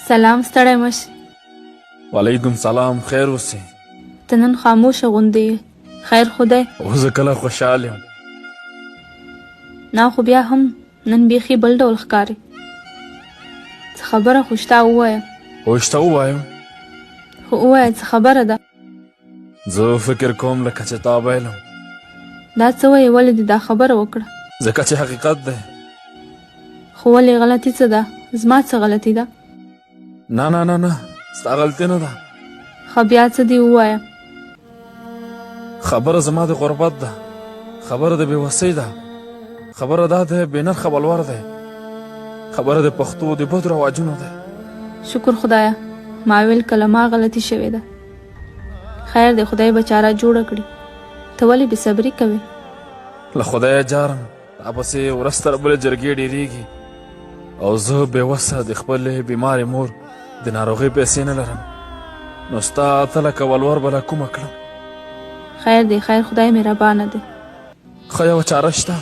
سلام، ستړی مشې. وعلیکم سلام، خیر اوسې. ته نن خاموشه غوندې یې، خیر خو دی؟ اوس کله خوشحال یم. نه خو بیا هم نن بیخي بل ډول ښکاري. څه خبره خو شته ووایه. اوشته ووایم؟ خو ووایه څه خبره ده. زه فکر کوم لکه چې تا ویلم. دا څه وایې؟ ولې دې دا خبره وکړه؟ ځکه چې حقیقت دی. خو ولې غلطي څه ده؟ زما څه غلطي ده؟ نه نه نه نه، ستا غلطي نه ده. ښه بیا څه دې ووایه. خبره زما د غربت ده، خبره د بېوسۍ ده، خبره دا ده بې نرخه ولور دی، خبره د پښتو د بدو رواجونو ده. شکر خدایه، ما ویل کله ما غلطي شوې ده. خیر دی، خدای به چاره جوړه کړي. ته ولې بې صبري کوې؟ له خدایه جارم، تا پسې ورځ تر بلې جرګې ډېرېږي او زه بېوسه د خپلې بیمارې مور د ناروغۍ پیسې نه لرم، نو ستا ته لکه ولور به له کومه کړم. خیر دی، خیر خدای مهربانه دی. ښه یوه چاره شته.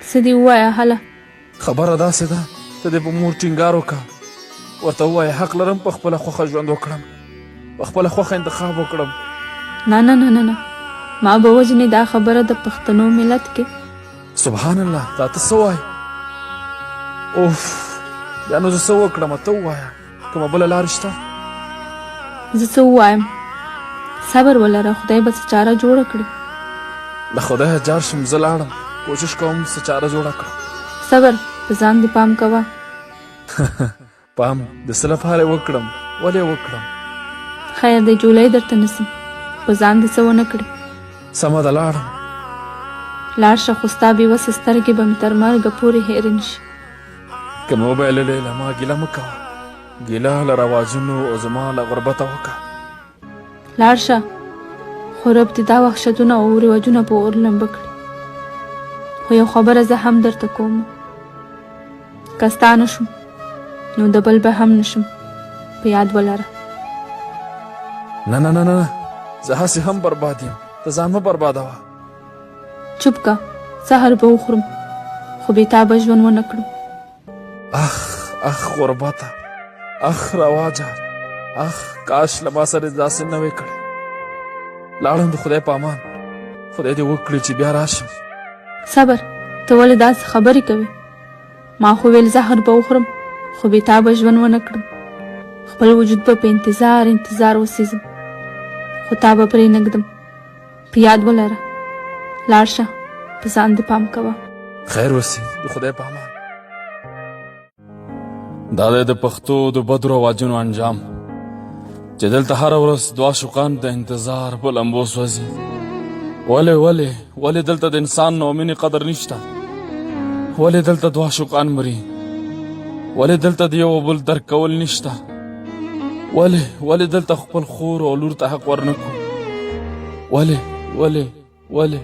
څه دې ووایه هله. خبره داسې ده، ته دې په مور ټینګار وکړه، ورته ووایه حق لرم په خپله خوښه ژوند وکړم، په خپله خوښه انتخاب وکړم. نه نه نه نه نه، ما به وژنې دا خبره د پښتنو ملت کې. سبحان الله، دا ته څه وایې؟ اوف، بیا نو زه څه وکړم؟ ته ووایه، کومه بله لار شته؟ زه څه ووایم؟ صبر ولره، خدای به څه چاره جوړه کړي. له خدایه جار شم، زه لاړم، کوشش کوم څه چاره جوړه کړم. صبر، په ځان دې پام کوه. پام د څه لپاره وکړم؟ ولې وکړم؟ خیر دی، جولۍ درته نیسم، په ځان دې څه ونه کړي. سمه ده، لاړم. لاړ شه، خو ستا بېوسې سترګې به مې تر مرګه پورې هېرې نه شي. که مې وبایللې له ما ګیله مه کوه، ګیله له رواجونو او زما له غربته وکړه. لاړ شه، خو رب دې دا وحشتونه او رواجونه په اور لمبه کړي. خو یو خبره زه هم درته کوم، که ستا نه شم نو د بل به هم نه شم، په یاد ولره. نه نه نه نه، زه هسې هم برباد یم، ته ځان مه بربادوه. چوپ که، سهر به وخورم خو بې تا به ژوند ونه کړم. اخ اخ غربته، اخ رواجه، اخ کاش له ما سره داسې نه وی کړی. لاړم د خدای په امان، خدای دې وکړي چې بیا راشم. صبر، ته ولې داسې خبرې کوې؟ ما خو ویل زهر به وخورم خو بې تا به ژوند ونه کړم، خپل وجود به په انتظار وسېزم، خو تا به پرې نږدم، په یاد ولره. لاړ شه، په ځان دې پام کوه. خیر وسې، د خدای په امان. دا دی د پښتو د بدو رواجونو انجام، چې دلته هره ورځ دوه عاشقان د انتظار په لمبو سوځي. ولې دلته د انسان او مینې قدر نشته؟ ولې دلته دوه عاشقان مري؟ ولې دلته د یو بل درک کول نشته؟ ولې دلته خپل خور او لور ته حق ورنکړو؟ ولې